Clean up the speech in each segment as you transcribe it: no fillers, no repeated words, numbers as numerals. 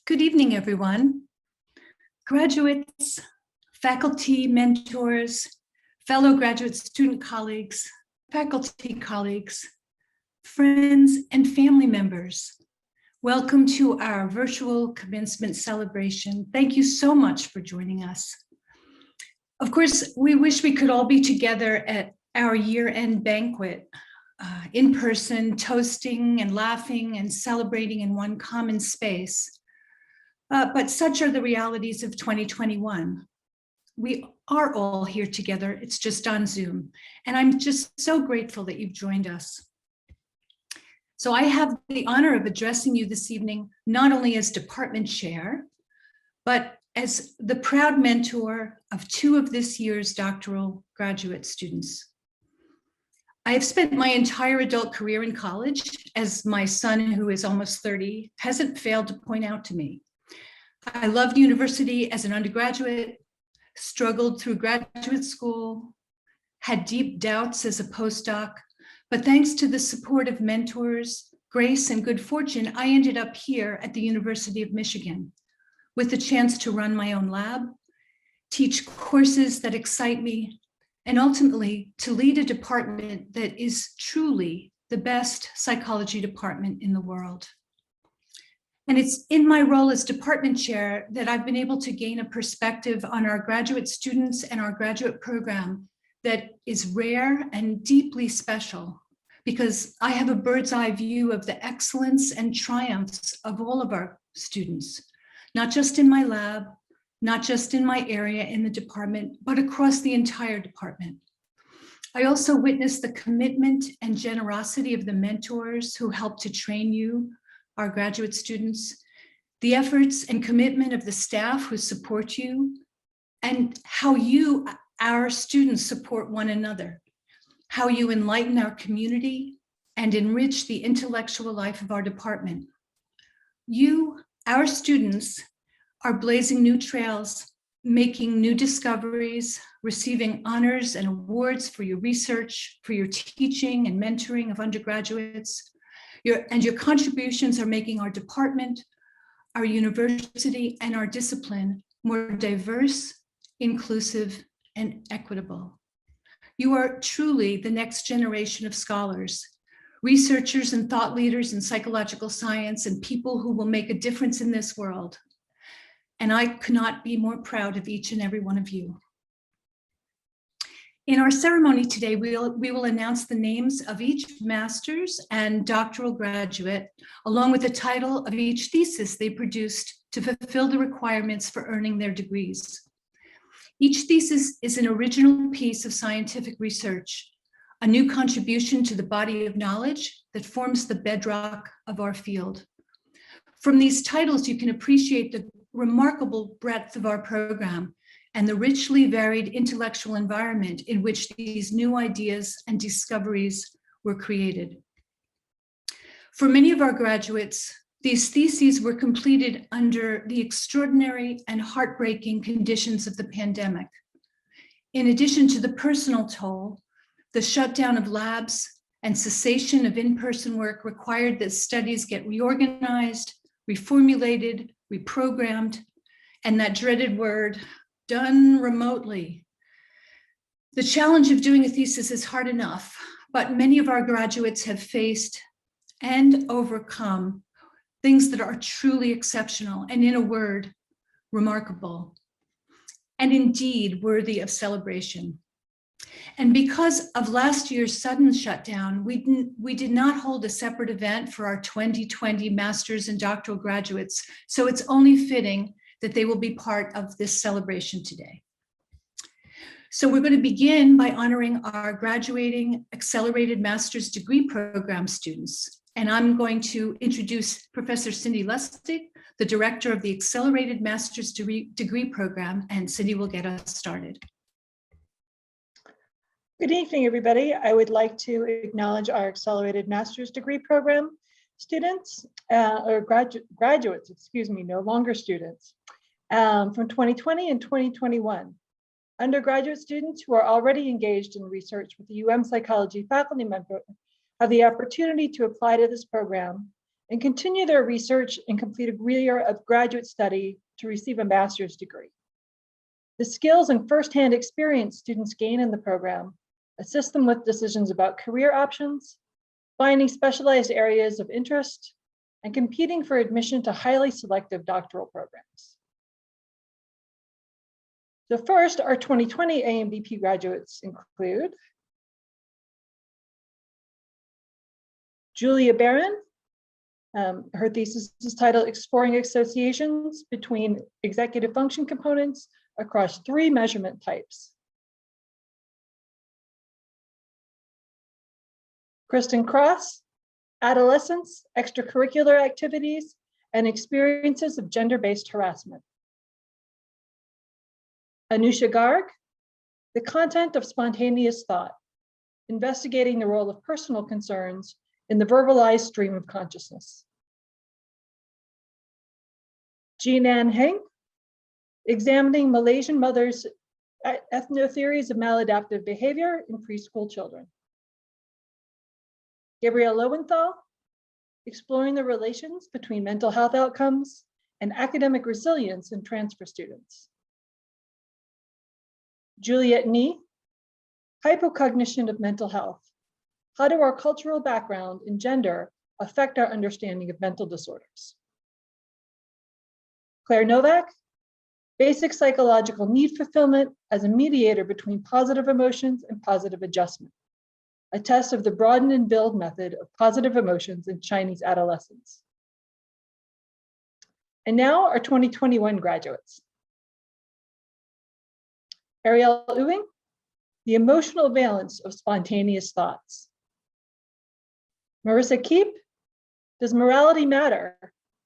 Good evening, everyone. Graduates, faculty, mentors, fellow graduate student colleagues, faculty colleagues, friends, and family members. Welcome to our virtual commencement celebration. Thank you so much for joining us. Of course, we wish we could all be together at our year-end banquet, in person, toasting and laughing and celebrating in one common space. But such are the realities of 2021. We are all here together, it's just on Zoom. And I'm just so grateful that you've joined us. So I have the honor of addressing you this evening, not only as department chair, but as the proud mentor of two of this year's doctoral graduate students. I have spent my entire adult career in college, as my son, who is almost 30, hasn't failed to point out to me. I loved university as an undergraduate, struggled through graduate school, had deep doubts as a postdoc, but thanks to the support of mentors, grace, and good fortune, I ended up here at the University of Michigan with the chance to run my own lab, teach courses that excite me, and ultimately to lead a department that is truly the best psychology department in the world. And it's in my role as department chair that I've been able to gain a perspective on our graduate students and our graduate program that is rare and deeply special, because I have a bird's eye view of the excellence and triumphs of all of our students, not just in my lab, not just in my area in the department, but across the entire department. I also witnessed the commitment and generosity of the mentors who helped to train you, our graduate students, the efforts and commitment of the staff who support you, and how you, our students, support one another, how you enlighten our community and enrich the intellectual life of our department. You, our students, are blazing new trails, making new discoveries, receiving honors and awards for your research, for your teaching and mentoring of undergraduates. Your contributions are making our department, our university, and our discipline more diverse, inclusive, and equitable. You are truly the next generation of scholars, researchers and thought leaders in psychological science, and people who will make a difference in this world. And I could not be more proud of each and every one of you. In our ceremony today, we will announce the names of each master's and doctoral graduate, along with the title of each thesis they produced to fulfill the requirements for earning their degrees. Each thesis is an original piece of scientific research, a new contribution to the body of knowledge that forms the bedrock of our field. From these titles, you can appreciate the remarkable breadth of our program and the richly varied intellectual environment in which these new ideas and discoveries were created. For many of our graduates, these theses were completed under the extraordinary and heartbreaking conditions of the pandemic. In addition to the personal toll, the shutdown of labs and cessation of in-person work required that studies get reorganized, reformulated, reprogrammed, and that dreaded word, done remotely. The challenge of doing a thesis is hard enough, but many of our graduates have faced and overcome things that are truly exceptional and, in a word, remarkable, and indeed worthy of celebration. And because of last year's sudden shutdown, we did not hold a separate event for our 2020 master's and doctoral graduates, so it's only fitting that they will be part of this celebration today. So we're going to begin by honoring our graduating accelerated master's degree program students. And I'm going to introduce Professor Cindy Lustig, the director of the Accelerated Master's Degree Program, and Cindy will get us started. Good evening, everybody. I would like to acknowledge our Accelerated Master's Degree Program students, or graduates, excuse me, no longer students, from 2020 and 2021. Undergraduate students who are already engaged in research with the Psychology faculty member have the opportunity to apply to this program and continue their research and complete a year of graduate study to receive a master's degree. The skills and firsthand experience students gain in the program assist them with decisions about career options, finding specialized areas of interest, and competing for admission to highly selective doctoral programs. So first, our 2020 AMDP graduates include Julia Barron. Her thesis is titled Exploring Associations Between Executive Function Components Across 3 Measurement Types. Kristen Cross, Adolescence, Extracurricular Activities, and Experiences of Gender-Based Harassment. Anusha Garg, The Content of Spontaneous Thought, Investigating the Role of Personal Concerns in the Verbalized Stream of Consciousness. Jinan Heng, Examining Malaysian Mothers' Ethnotheories of Maladaptive Behavior in Preschool Children. Gabrielle Lowenthal, Exploring the Relations Between Mental Health Outcomes and Academic Resilience in Transfer Students. Juliet Nee, Hypocognition of Mental Health. How do our cultural background and gender affect our understanding of mental disorders? Claire Novak, Basic Psychological Need Fulfillment as a mediator between positive emotions and positive adjustment, a test of the broaden and build method of positive emotions in Chinese adolescents. And now our 2021 graduates. Ariel Ewing, The Emotional Valence of Spontaneous Thoughts. Marissa Keep, Does Morality Matter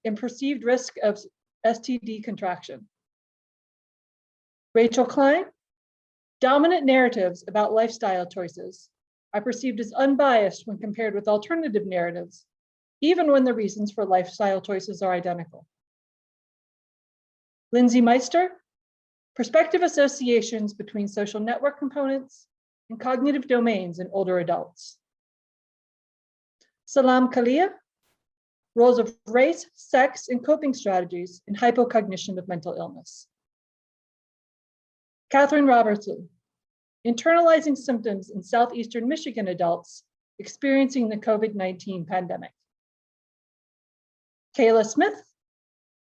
in Perceived Risk of STD Contraction? Rachel Klein, Dominant narratives about lifestyle choices are perceived as unbiased when compared with alternative narratives, even when the reasons for lifestyle choices are identical. Lindsay Meister, Perspective associations between social network components and cognitive domains in older adults. Salam Kalia, Roles of Race, Sex, and Coping Strategies in Hypocognition of Mental Illness. Catherine Robertson, Internalizing Symptoms in Southeastern Michigan adults experiencing the COVID-19 pandemic. Kayla Smith,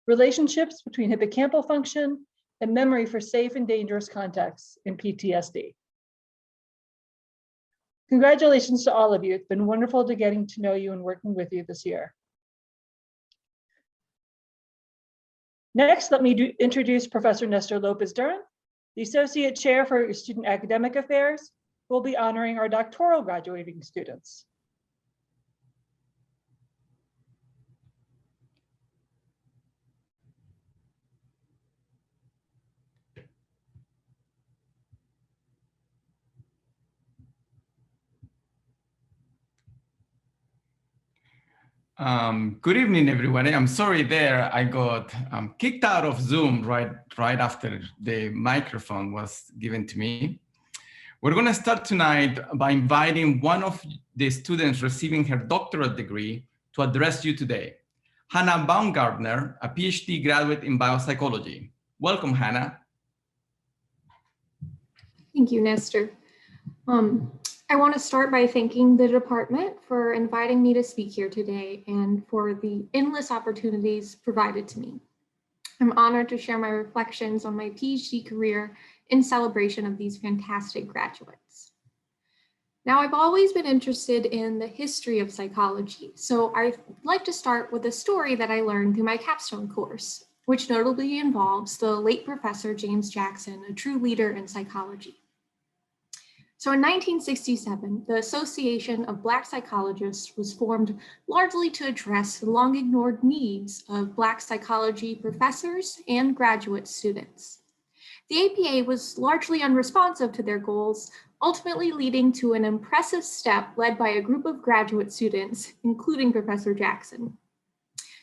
Relationships between hippocampal function and memory for safe and dangerous contexts in PTSD. Congratulations to all of you. It's been wonderful getting to know you and working with you this year. Next, let me introduce Professor Nestor Lopez-Duran, the Associate Chair for Student Academic Affairs, who will be honoring our doctoral graduating students. Good evening, everybody. I'm sorry there. I got kicked out of Zoom right after the microphone was given to me. We're going to start tonight by inviting one of the students receiving her doctoral degree to address you today, Hannah Baumgartner, a Ph.D. graduate in biopsychology. Welcome, Hannah. Thank you, Nestor. I want to start by thanking the department for inviting me to speak here today and for the endless opportunities provided to me. I'm honored to share my reflections on my PhD career in celebration of these fantastic graduates. Now, I've always been interested in the history of psychology, so I'd like to start with a story that I learned through my capstone course, which notably involves the late Professor James Jackson, a true leader in psychology. So in 1967, the Association of Black Psychologists was formed largely to address the long ignored needs of Black psychology professors and graduate students. The APA was largely unresponsive to their goals, ultimately leading to an impressive step led by a group of graduate students, including Professor Jackson.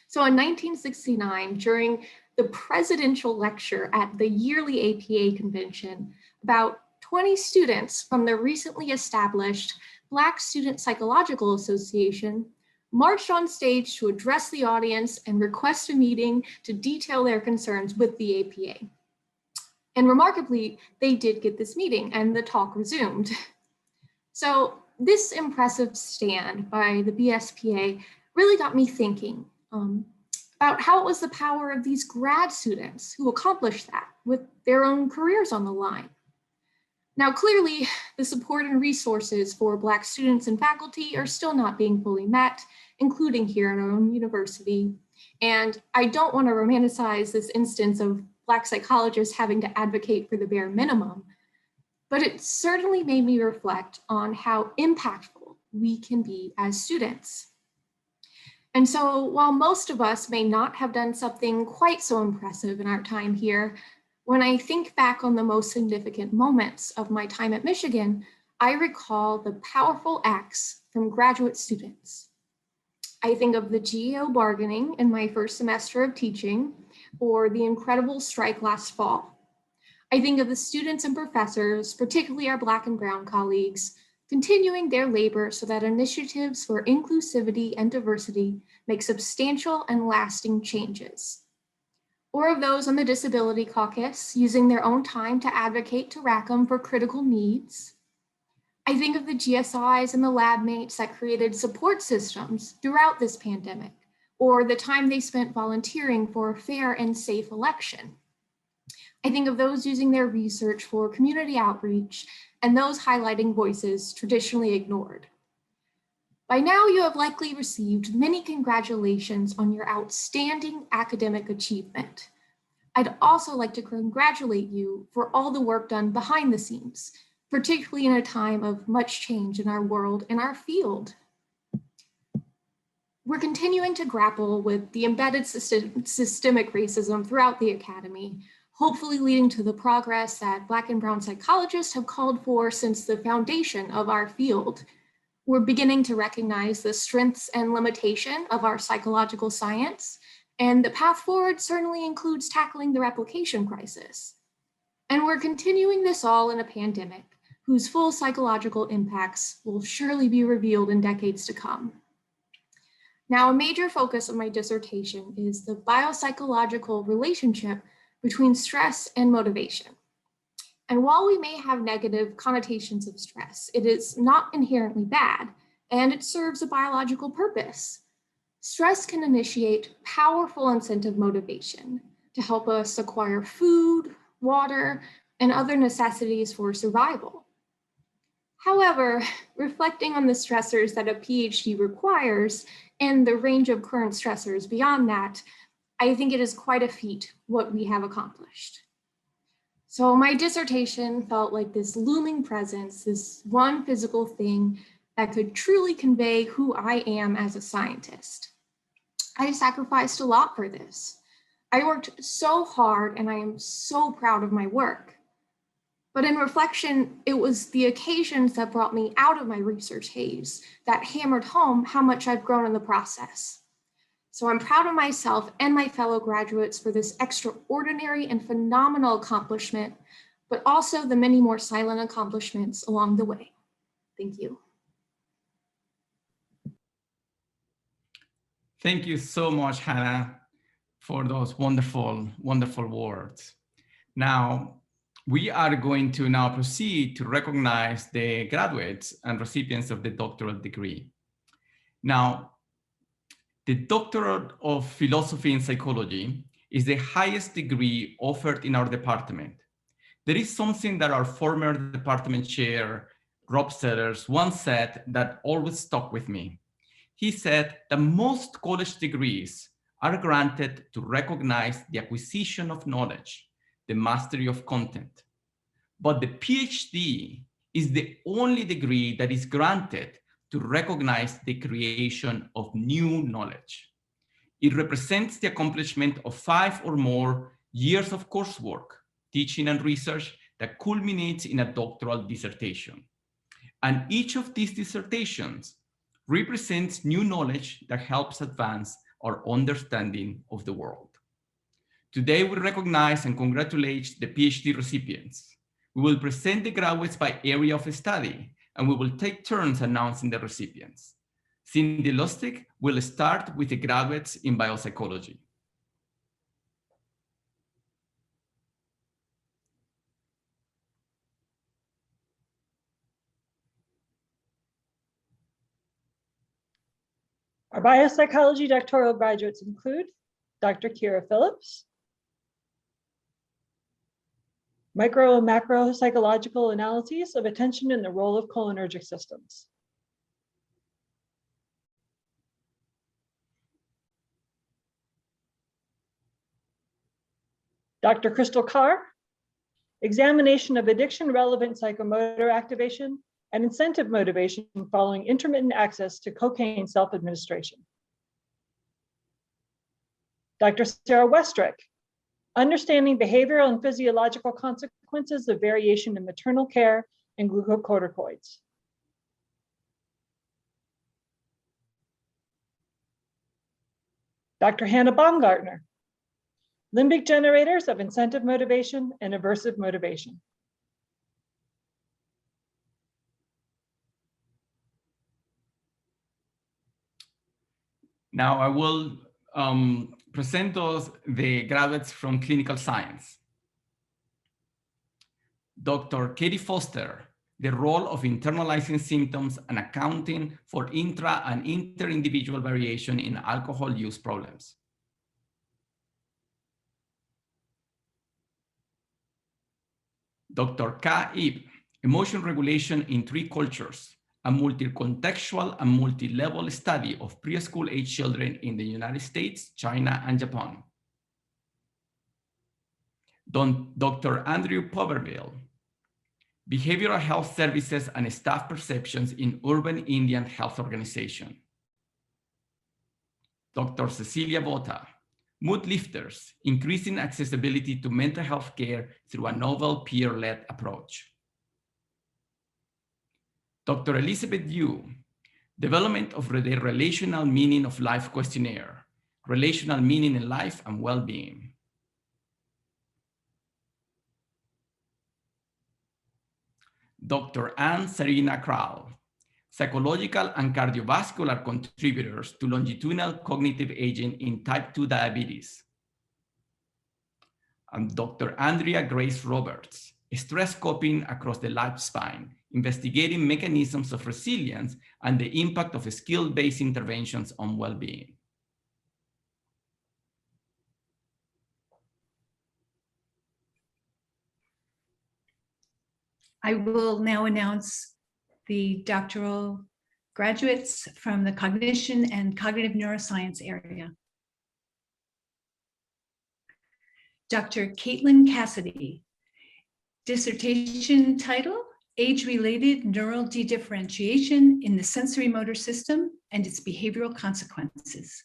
So in 1969, during the presidential lecture at the yearly APA convention, about 20 students from the recently established Black Student Psychological Association marched on stage to address the audience and request a meeting to detail their concerns with the APA. And remarkably, they did get this meeting and the talk resumed. So this impressive stand by the BSPA really got me thinking about how it was the power of these grad students who accomplished that with their own careers on the line. Now, clearly, the support and resources for Black students and faculty are still not being fully met, including here at our own university. And I don't want to romanticize this instance of Black psychologists having to advocate for the bare minimum, but it certainly made me reflect on how impactful we can be as students. And so while most of us may not have done something quite so impressive in our time here, when I think back on the most significant moments of my time at Michigan, I recall the powerful acts from graduate students. I think of the GAO bargaining in my first semester of teaching, or the incredible strike last fall. I think of the students and professors, particularly our Black and Brown colleagues, continuing their labor so that initiatives for inclusivity and diversity make substantial and lasting changes. Or of those on the Disability Caucus using their own time to advocate to Rackham for critical needs. I think of the GSIs and the lab mates that created support systems throughout this pandemic, or the time they spent volunteering for a fair and safe election. I think of those using their research for community outreach and those highlighting voices traditionally ignored. By now, you have likely received many congratulations on your outstanding academic achievement. I'd also like to congratulate you for all the work done behind the scenes, particularly in a time of much change in our world and our field. We're continuing to grapple with the embedded systemic racism throughout the academy, hopefully leading to the progress that Black and Brown psychologists have called for since the foundation of our field. We're beginning to recognize the strengths and limitation of our psychological science, and the path forward certainly includes tackling the replication crisis. And we're continuing this all in a pandemic whose full psychological impacts will surely be revealed in decades to come. Now, a major focus of my dissertation is the biopsychological relationship between stress and motivation. And while we may have negative connotations of stress, it is not inherently bad, and it serves a biological purpose. Stress can initiate powerful incentive motivation to help us acquire food, water, and other necessities for survival. However, reflecting on the stressors that a PhD requires and the range of current stressors beyond that, I think it is quite a feat what we have accomplished. So my dissertation felt like this looming presence, this one physical thing that could truly convey who I am as a scientist. I sacrificed a lot for this. I worked so hard and I am so proud of my work. But in reflection, it was the occasions that brought me out of my research haze that hammered home how much I've grown in the process. So I'm proud of myself and my fellow graduates for this extraordinary and phenomenal accomplishment, but also the many more silent accomplishments along the way. Thank you. Thank you so much, Hannah, for those wonderful, wonderful words. Now, we are going to now proceed to recognize the graduates and recipients of the doctoral degree. Now, the Doctorate of Philosophy in Psychology is the highest degree offered in our department. There is something that our former department chair, Rob Sellers, once said that always stuck with me. He said that most college degrees are granted to recognize the acquisition of knowledge, the mastery of content. But the PhD is the only degree that is granted to recognize the creation of new knowledge. It represents the accomplishment of 5 or more years of coursework, teaching and research that culminates in a doctoral dissertation. And each of these dissertations represents new knowledge that helps advance our understanding of the world. Today, we recognize and congratulate the PhD recipients. We will present the graduates by area of study, and we will take turns announcing the recipients. Cindy Lustig will start with the graduates in biopsychology. Our biopsychology doctoral graduates include Dr. Kira Phillips, micro and macro psychological analyses of attention and the role of cholinergic systems. Dr. Crystal Carr, examination of addiction-relevant psychomotor activation and incentive motivation following intermittent access to cocaine self-administration. Dr. Sarah Westrick, understanding behavioral and physiological consequences of variation in maternal care and glucocorticoids. Dr. Hannah Baumgartner, limbic generators of incentive motivation and aversive motivation. Now I will present the graduates from clinical science. Dr. Katie Foster, the role of internalizing symptoms and accounting for intra and inter-individual variation in alcohol use problems. Dr. Ka Ib, emotion regulation in 3 cultures, a multi-contextual and multi-level study of preschool age children in the United States, China, and Japan. Dr. Andrew Poverville, behavioral health services and staff perceptions in urban Indian health organization. Dr. Cecilia Bota, mood lifters, increasing accessibility to mental health care through a novel peer-led approach. Dr. Elizabeth Yu, development of the relational meaning of life questionnaire, relational meaning in life and well-being. Dr. Anne Serena Kral, psychological and cardiovascular contributors to longitudinal cognitive aging in type 2 diabetes. And Dr. Andrea Grace Roberts, stress coping across the lifespan, investigating mechanisms of resilience and the impact of skill-based interventions on well-being. I will now announce the doctoral graduates from the cognition and cognitive neuroscience area. Dr. Caitlin Cassidy, dissertation title, Age-related neural dedifferentiation in the sensory motor system and its behavioral consequences.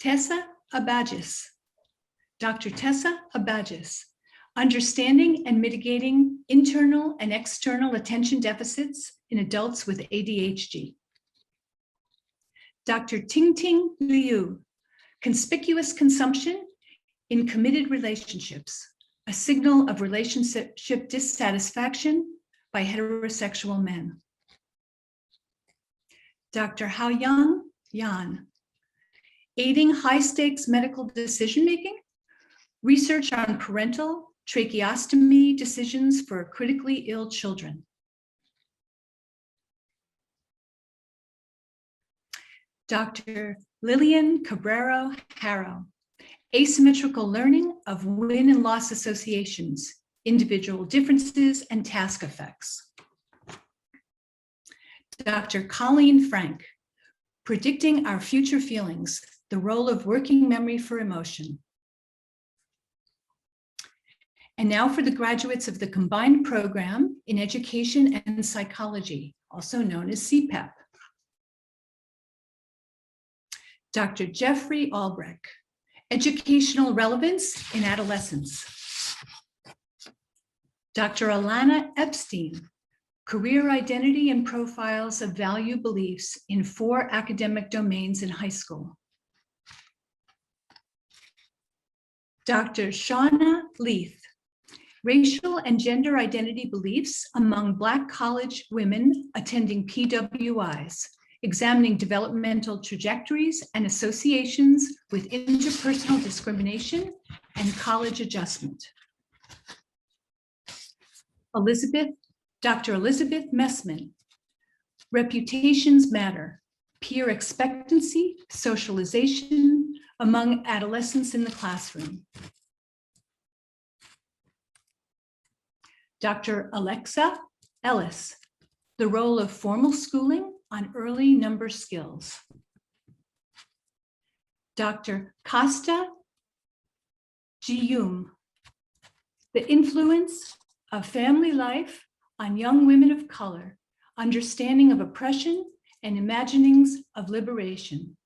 Tessa Abagis, Dr. Tessa Abagis, understanding and mitigating internal and external attention deficits in adults with ADHD. Dr. Ting-Ting Liu, conspicuous consumption in committed relationships, a signal of relationship dissatisfaction by heterosexual men. Dr. Hao-Young Yan, aiding high-stakes medical decision-making, research on parental tracheostomy decisions for critically ill children. Dr. Lillian Cabrero Harrow, asymmetrical learning of win and loss associations, individual differences and task effects. Dr. Colleen Frank, predicting our future feelings, the role of working memory for emotion. And now for the graduates of the combined program in education and psychology, also known as CPEP. Dr. Jeffrey Albrecht, educational relevance in adolescence. Dr. Alana Epstein, career identity and profiles of value beliefs in 4 academic domains in high school. Dr. Shauna Leith, Racial and gender identity beliefs among Black college women attending PWIs, examining developmental trajectories and associations with interpersonal discrimination and college adjustment. Dr. Elizabeth Messman, Reputations Matter, Peer Expectancy, Socialization among Adolescents in the Classroom. Dr. Alexa Ellis, The Role of Formal Schooling on Early Number Skills. Dr. Costa Gium, The Influence of Family Life on Young Women of Color, Understanding of Oppression and Imaginings of Liberation.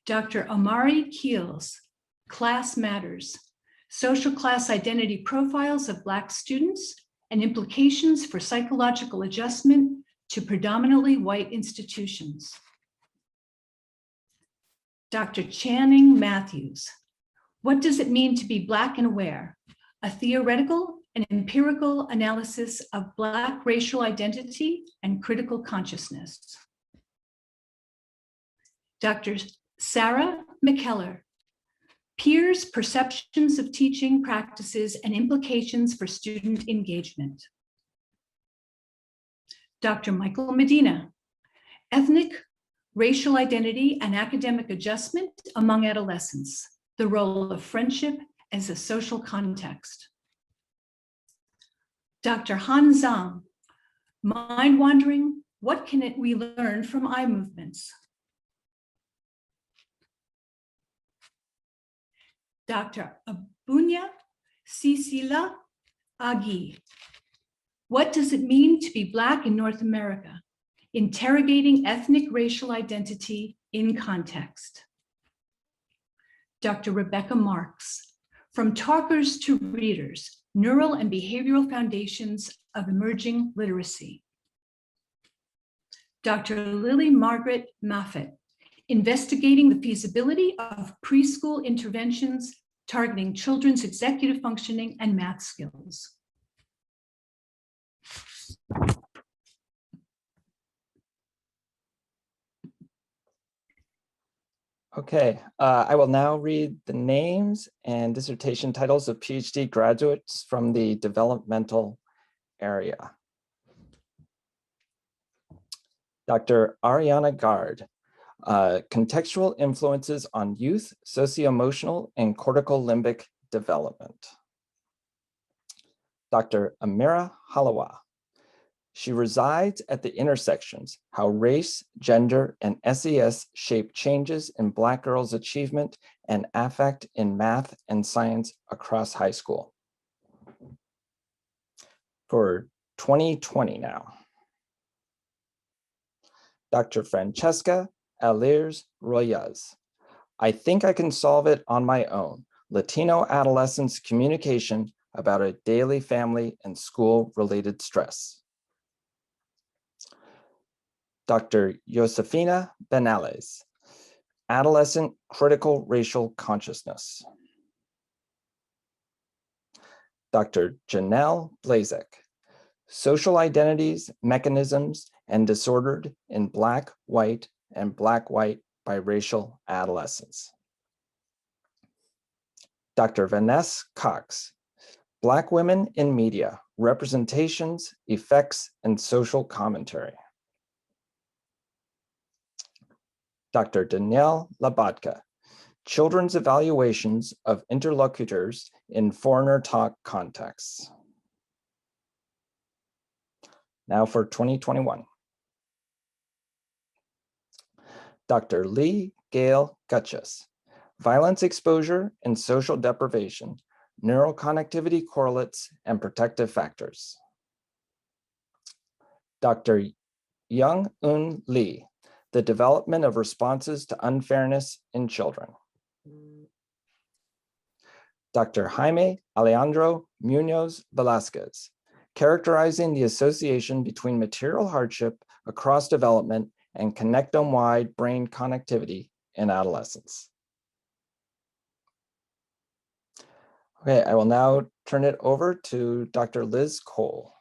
Dr. Omari Keels, Class Matters, Social Class Identity Profiles of Black Students and Implications for Psychological Adjustment to Predominantly White Institutions. Dr. Channing Matthews, What Does It Mean to Be Black and Aware? A Theoretical and Empirical Analysis of Black Racial Identity and Critical Consciousness. Dr. Sarah McKellar, Peers, Perceptions of Teaching Practices and Implications for Student Engagement. Dr. Michael Medina, Ethnic, Racial Identity and Academic Adjustment among Adolescents, the Role of Friendship as a Social Context. Dr. Han Zhang, Mind Wandering, What Can We Learn from Eye Movements? Dr. Abunya Cecilia Agui, What Does It Mean to Be Black in North America? Interrogating Ethnic Racial Identity in Context. Dr. Rebecca Marks, From Talkers to Readers, Neural and Behavioral Foundations of Emerging Literacy. Dr. Lily Margaret Maffett, Investigating the Feasibility of Preschool Interventions Targeting Children's Executive Functioning and Math Skills. Okay, I will now read the names and dissertation titles of PhD graduates from the developmental area. Dr. Ariana Gard, Contextual Influences on Youth, Socio-Emotional and Cortical Limbic Development. Dr. Amira Halawa, She Resides at the Intersections, How Race, Gender, and SES Shape Changes in Black Girls' Achievement and Affect in Math and Science Across High School. For 2020 now. Dr. Francesca Alirs Royas, I Think I Can Solve It on My Own, Latino Adolescents Communication about a Daily Family and School-Related Stress. Dr. Josefina Benales, Adolescent Critical Racial Consciousness. Dr. Janelle Blazek, Social Identities, Mechanisms, and Disordered in Black, White, and Black-White Biracial Adolescents. Dr. Vanessa Cox, Black Women in Media, Representations, Effects, and Social Commentary. Dr. Danielle Labatka, Children's Evaluations of Interlocutors in Foreigner Talk Contexts. Now for 2021. Dr. Lee Gail Gutchess, Violence Exposure and Social Deprivation, Neural Connectivity Correlates and Protective Factors. Dr. Young Eun Lee, The Development of Responses to Unfairness in Children. Dr. Jaime Alejandro Munoz Velasquez, Characterizing the Association Between Material Hardship Across Development and Connectome-Wide Brain Connectivity in Adolescents. Okay, I will now turn it over to Dr. Liz Cole.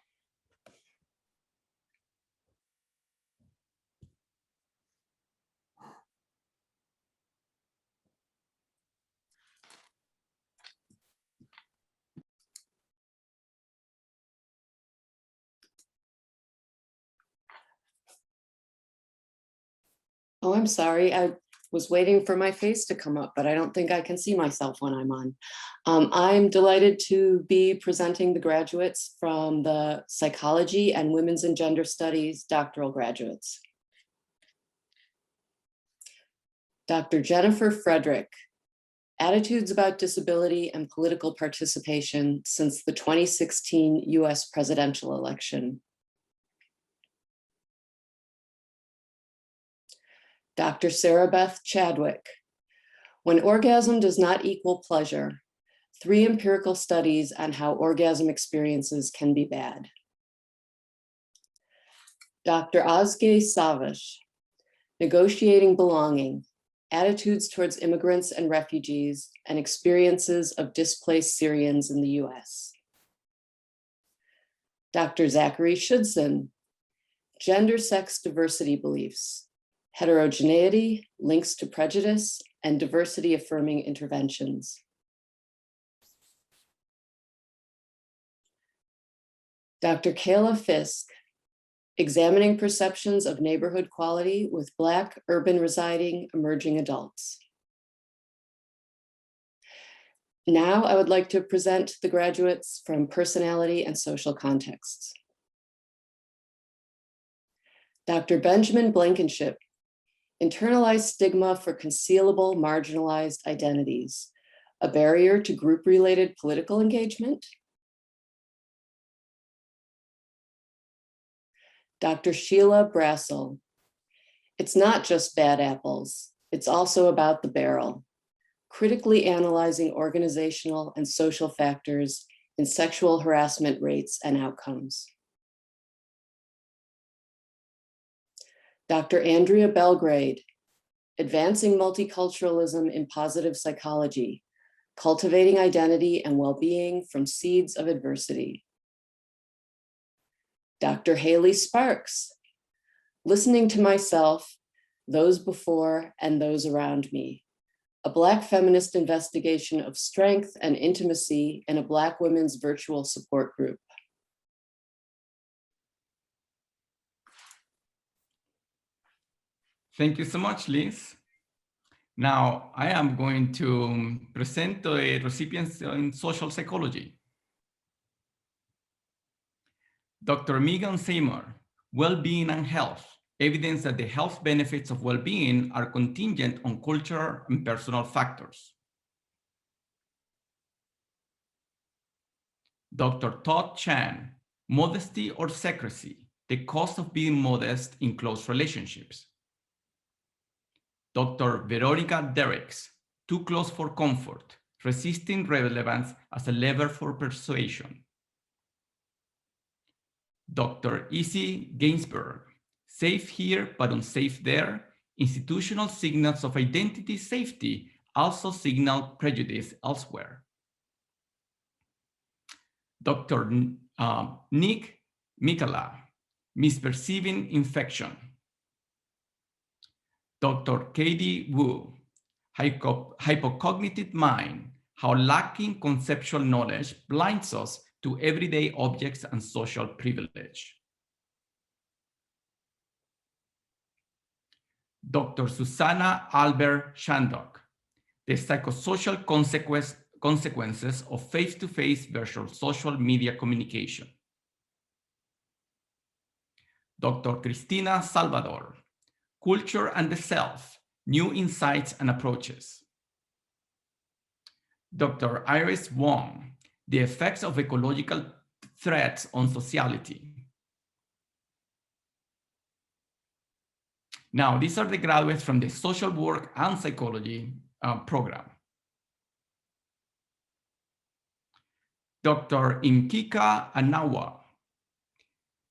Oh, I'm sorry. I was waiting for my face to come up, but I don't think I can see myself when I'm on. I'm delighted to be presenting the graduates from the Psychology and Women's and Gender Studies doctoral graduates. Dr. Jennifer Frederick, Attitudes about Disability and Political Participation since the 2016 US presidential election. Dr. Sarah Beth Chadwick, When Orgasm Does Not Equal Pleasure, 3 empirical studies on how orgasm experiences can be bad. Dr. Ozge Savish, Negotiating Belonging, Attitudes Towards Immigrants and Refugees and Experiences of Displaced Syrians in the US. Dr. Zachary Shudson, Gender Sex Diversity Beliefs, Heterogeneity, Links to Prejudice, and Diversity Affirming Interventions. Dr. Kayla Fisk, Examining Perceptions of Neighborhood Quality with Black, Urban Residing, Emerging Adults. Now I would like to present the graduates from Personality and Social Contexts. Dr. Benjamin Blankenship, Internalized Stigma for Concealable Marginalized Identities, a Barrier to Group-Related Political Engagement. Dr. Sheila Brassel, It's Not Just Bad Apples, it's also about the barrel, critically analyzing organizational and social factors in sexual harassment rates and outcomes. Dr. Andrea Belgrade, Advancing Multiculturalism in Positive Psychology, Cultivating Identity and Well-Being from Seeds of Adversity. Dr. Haley Sparks, Listening to Myself, Those Before and Those Around Me, a Black feminist investigation of strength and intimacy in a Black women's virtual support group. Thank you so much, Liz. Now, I am going to present the recipients in social psychology. Dr. Megan Seymour, Well-Being and Health, Evidence that the health benefits of well-being are contingent on cultural and personal factors. Dr. Todd Chan, Modesty or Secrecy, the Cost of Being Modest in Close Relationships. Dr. Veronica Derricks, Too Close for Comfort, Resisting Relevance as a Lever for Persuasion. Dr. Izzy Gainsberg, Safe Here but Unsafe There, Institutional Signals of Identity Safety also signal prejudice elsewhere. Dr. Nick Mikala, Misperceiving Infection. Dr. Katie Wu, Hypocognitive Mind, How Lacking Conceptual Knowledge Blinds Us to Everyday Objects and Social Privilege. Dr. Susanna Albert Shandok, The Psychosocial Consequences of Face-to-Face versus Social Media Communication. Dr. Cristina Salvador, Culture and the Self, New Insights and Approaches. Dr. Iris Wong, The Effects of Ecological Threats on Sociality. Now, these are the graduates from the Social Work and Psychology program. Dr. Nkika Anawa,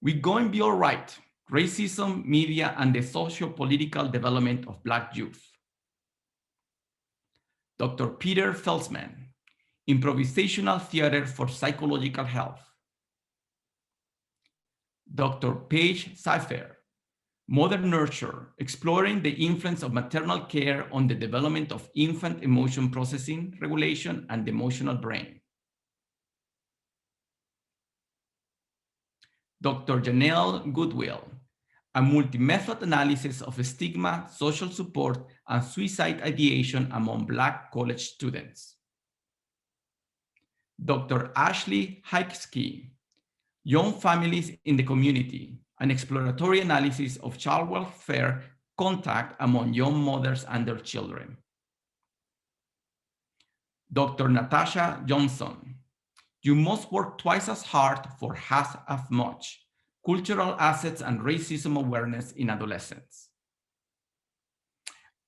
We're Going to Be All Right, Racism, Media, and the Socio-Political Development of Black Youth. Dr. Peter Felsman, Improvisational Theater for Psychological Health. Dr. Paige Seifer, Modern Nurture, Exploring the Influence of Maternal Care on the Development of Infant Emotion Processing, Regulation, and the Emotional Brain. Dr. Janelle Goodwill, a multi-method analysis of stigma, social support, and suicide ideation among Black college students. Dr. Ashley Hikesky, Young Families in the Community, an exploratory analysis of child welfare contact among young mothers and their children. Dr. Natasha Johnson, You Must Work Twice as Hard for Half as Much, Cultural Assets and Racism Awareness in Adolescents.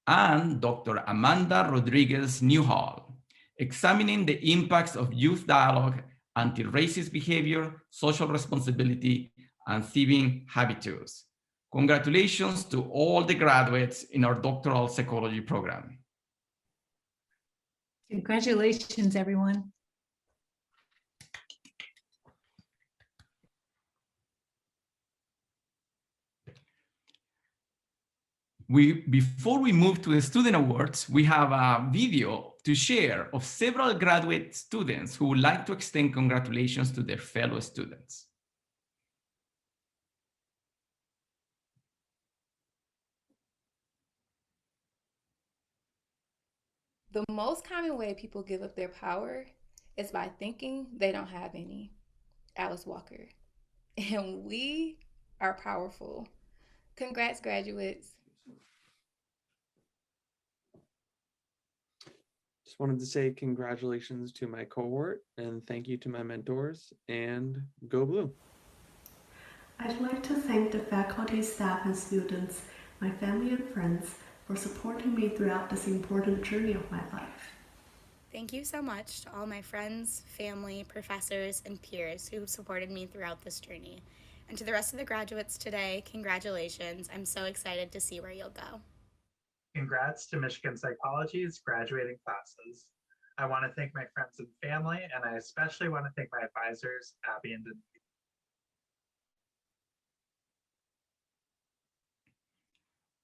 And Dr. Amanda Rodriguez Newhall, Examining the Impacts of Youth Dialogue, Anti-Racist Behavior, Social Responsibility, and Thieving Habitus. Congratulations to all the graduates in our doctoral psychology program. Congratulations, everyone. Before we move to the student awards, we have a video to share of several graduate students who would like to extend congratulations to their fellow students. The most common way people give up their power is by thinking they don't have any. Alice Walker. And we are powerful. Congrats, graduates. Just wanted to say congratulations to my cohort and thank you to my mentors, and go blue. I'd like to thank the faculty, staff, and students, my family and friends, for supporting me throughout this important journey of my life. Thank you so much to all my friends, family, professors, and peers who supported me throughout this journey. And to the rest of the graduates today, congratulations. I'm so excited to see where you'll go. Congrats to Michigan Psychology's graduating classes. I want to thank my friends and family, and I especially want to thank my advisors, Abby and Denise.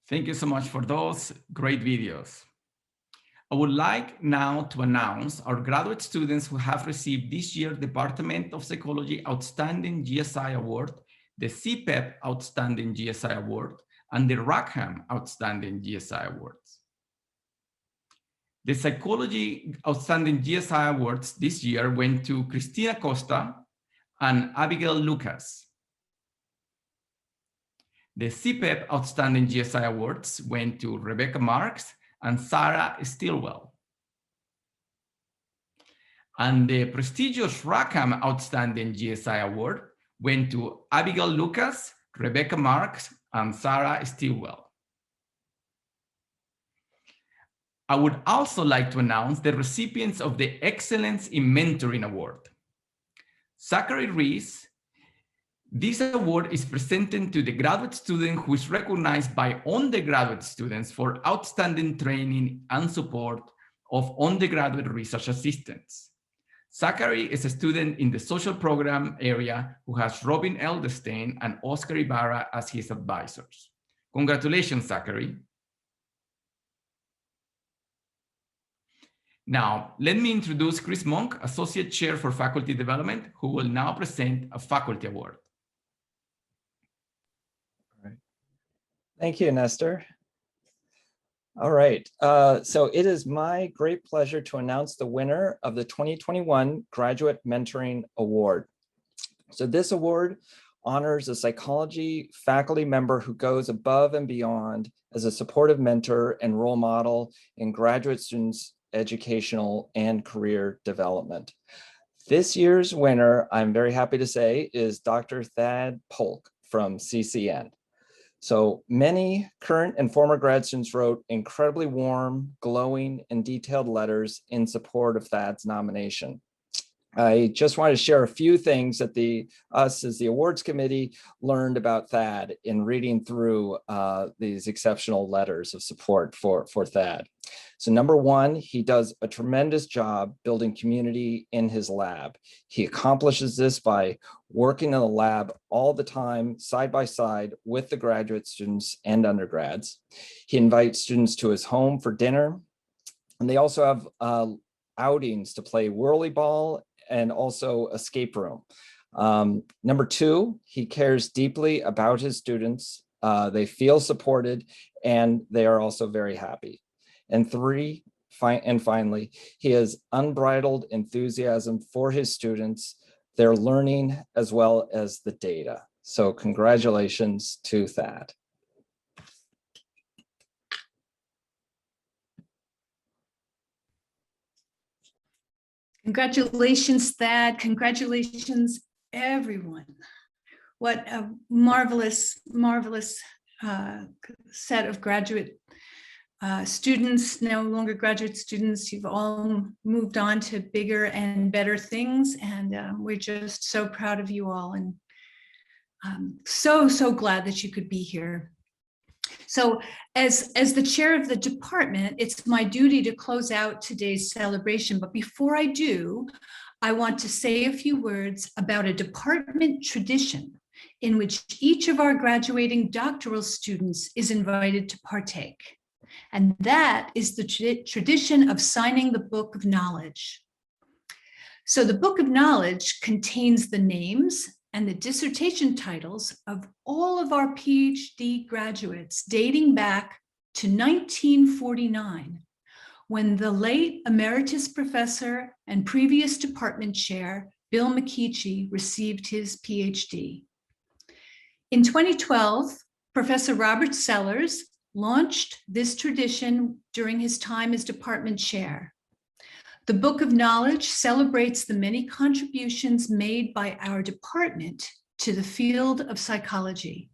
Thank you so much for those great videos. I would like now to announce our graduate students who have received this year's Department of Psychology Outstanding GSI Award, the CPEP Outstanding GSI Award, and the Rackham Outstanding GSI Awards. The Psychology Outstanding GSI Awards this year went to Cristina Costa and Abigail Lucas. The CPEP Outstanding GSI Awards went to Rebecca Marks and Sarah Stilwell. And the prestigious Rackham Outstanding GSI Award went to Abigail Lucas, Rebecca Marks, and Sarah Stilwell. I would also like to announce the recipients of the Excellence in Mentoring Award. Zachary Reese. This award is presented to the graduate student who is recognized by undergraduate students for outstanding training and support of undergraduate research assistants. Zachary is a student in the social program area who has Robin Eldestein and Oscar Ibarra as his advisors. Congratulations, Zachary. Now, let me introduce Chris Monk, Associate Chair for Faculty Development, who will now present a faculty award. Thank you, Nestor. All right, so it is my great pleasure to announce the winner of the 2021 Graduate Mentoring Award. So this award honors a psychology faculty member who goes above and beyond as a supportive mentor and role model in graduate students' educational and career development. This year's winner, I'm very happy to say, is Dr. Thad Polk from CCN. So many current and former grad students wrote incredibly warm, glowing, and detailed letters in support of Thad's nomination. I just want to share a few things that us as the awards committee learned about Thad in reading through these exceptional letters of support for Thad. So number one, he does a tremendous job building community in his lab. He accomplishes this by working in the lab all the time, side by side with the graduate students and undergrads. He invites students to his home for dinner. And they also have outings to play whirly ball and also escape room. Number two, he cares deeply about his students. They feel supported and they are also very happy. And three, and finally, he has unbridled enthusiasm for his students, their learning, as well as the data. So congratulations to Thad. Congratulations, Thad. Congratulations, everyone. What a marvelous, marvelous set of graduate students, no longer graduate students. You've all moved on to bigger and better things, and we're just so proud of you all, and so glad that you could be here. So as the chair of the department, it's my duty to close out today's celebration. But before I do, I want to say a few words about a department tradition in which each of our graduating doctoral students is invited to partake. And that is the tradition of signing the Book of Knowledge. So the Book of Knowledge contains the names and the dissertation titles of all of our Ph.D. graduates dating back to 1949, when the late emeritus professor and previous department chair, Bill McKeachie, received his Ph.D. In 2012, Professor Robert Sellers launched this tradition during his time as department chair. The Book of Knowledge celebrates the many contributions made by our department to the field of psychology.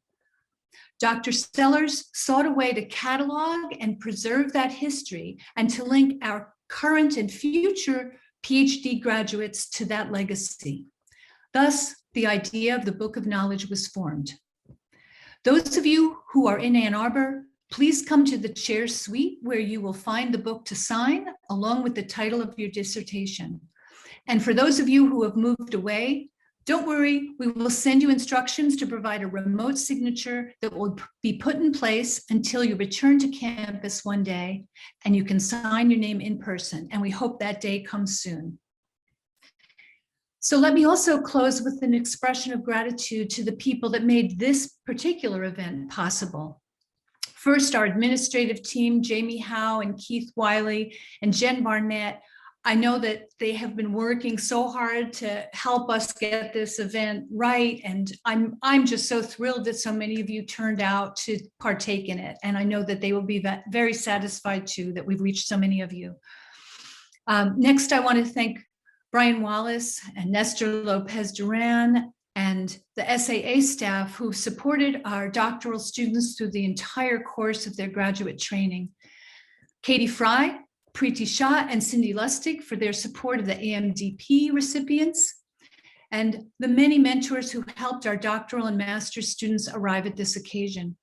Dr. Sellers sought a way to catalog and preserve that history and to link our current and future PhD graduates to that legacy. Thus, the idea of the Book of Knowledge was formed. Those of you who are in Ann Arbor, please come to the chair suite where you will find the book to sign along with the title of your dissertation. And for those of you who have moved away, don't worry, we will send you instructions to provide a remote signature that will be put in place until you return to campus one day and you can sign your name in person. And we hope that day comes soon. So let me also close with an expression of gratitude to the people that made this particular event possible. First, our administrative team, Jamie Howe and Keith Wiley and Jen Barnett. I know that they have been working so hard to help us get this event right. And I'm just so thrilled that so many of you turned out to partake in it. And I know that they will be very satisfied too that we've reached so many of you. Next, I want to thank Brian Wallace and Nestor Lopez Duran and the SAA staff who supported our doctoral students through the entire course of their graduate training. Katie Fry, Preeti Shah, and Cindy Lustig for their support of the AMDP recipients, and the many mentors who helped our doctoral and master's students arrive at this occasion.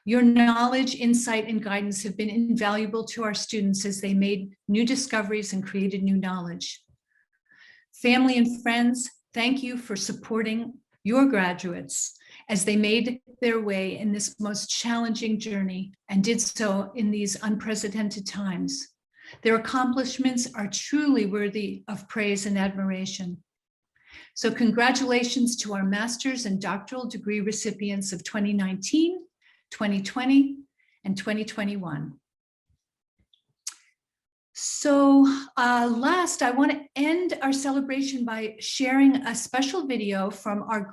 Your knowledge, insight, and guidance have been invaluable to our students as they made new discoveries and created new knowledge. Family and friends, thank you for supporting your graduates as they made their way in this most challenging journey and did so in these unprecedented times. Their accomplishments are truly worthy of praise and admiration. So congratulations to our master's and doctoral degree recipients of 2019, 2020, and 2021. So last, I want to end our celebration by sharing a special video from our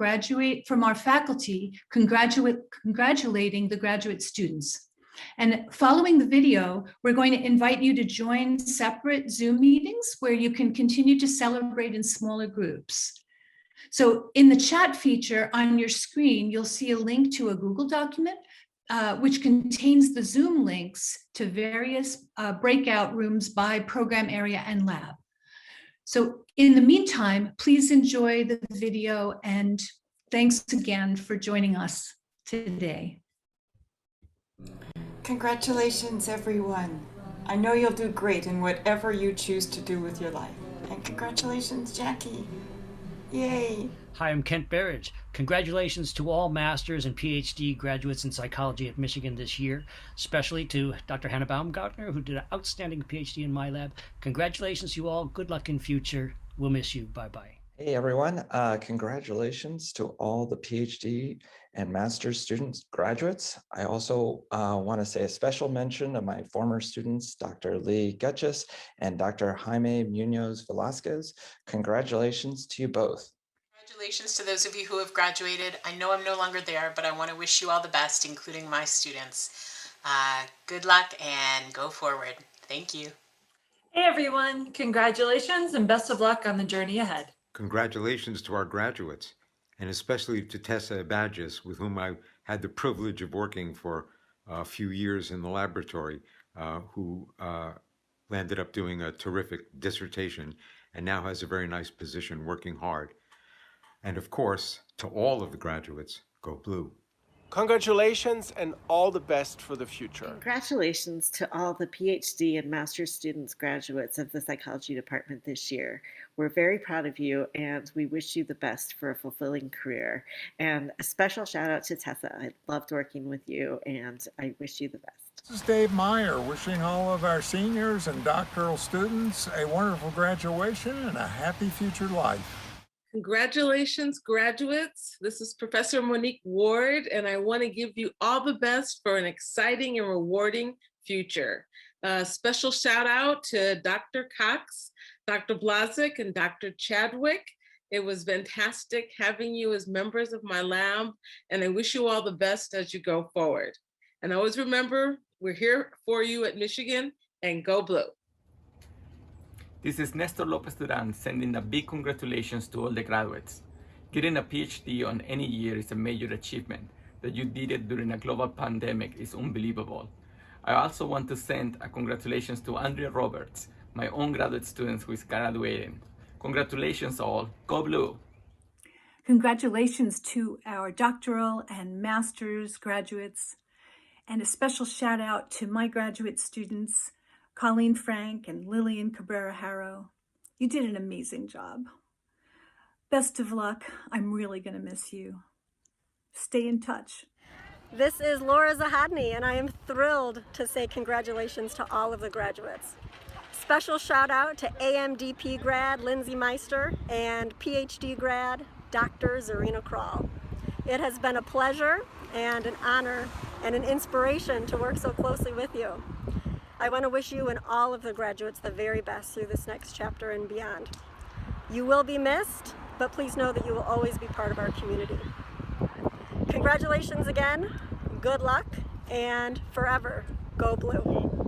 faculty congratulating the graduate students. And following the video, we're going to invite you to join separate Zoom meetings where you can continue to celebrate in smaller groups. So in the chat feature on your screen, you'll see a link to a Google document which contains the Zoom links to various breakout rooms by program area and lab. So in the meantime, please enjoy the video and thanks again for joining us today. Congratulations, everyone. I know you'll do great in whatever you choose to do with your life. And congratulations, Jackie. Yay. Hi, I'm Kent Berridge. Congratulations to all master's and PhD graduates in psychology at Michigan this year, especially to Dr. Hannah Baumgartner, who did an outstanding PhD in my lab. Congratulations, you all. Good luck in future. We'll miss you. Bye-bye. Hey everyone, congratulations to all the PhD and master's students, graduates. I also want to say a special mention of my former students, Dr. Lee Getches and Dr. Jaime Munoz Velasquez. Congratulations to you both. Congratulations to those of you who have graduated. I know I'm no longer there, but I want to wish you all the best, including my students. Good luck and go forward. Thank you. Hey everyone, congratulations and best of luck on the journey ahead. Congratulations to our graduates, and especially to Tessa Badges, with whom I had the privilege of working for a few years in the laboratory, who landed up doing a terrific dissertation and now has a very nice position working hard. And of course, to all of the graduates, go blue. Congratulations and all the best for the future. Congratulations to all the PhD and master's students graduates of the psychology department this year. We're very proud of you and we wish you the best for a fulfilling career. And a special shout out to Tessa. I loved working with you and I wish you the best. This is Dave Meyer wishing all of our seniors and doctoral students a wonderful graduation and a happy future life. Congratulations, graduates. This is Professor Monique Ward, and I want to give you all the best for an exciting and rewarding future. Special shout out to Dr. Cox, Dr. Blazik, and Dr. Chadwick. It was fantastic having you as members of my lab, and I wish you all the best as you go forward. And always remember, we're here for you at Michigan, and go blue. This is Nestor Lopez Duran sending a big congratulations to all the graduates. Getting a PhD on any year is a major achievement. That you did it during a global pandemic is unbelievable. I also want to send a congratulations to Andrea Roberts, my own graduate student who is graduating. Congratulations all, go blue. Congratulations to our doctoral and master's graduates, and a special shout out to my graduate students, Colleen Frank and Lillian Cabrera Harrow. You did an amazing job. Best of luck. I'm really going to miss you. Stay in touch. This is Laura Zahadny, and I am thrilled to say congratulations to all of the graduates. Special shout out to AMDP grad Lindsay Meister and PhD grad Dr. Zarina Krall. It has been a pleasure and an honor and an inspiration to work so closely with you. I want to wish you and all of the graduates the very best through this next chapter and beyond. You will be missed, but please know that you will always be part of our community. Congratulations again, good luck, and forever, go blue.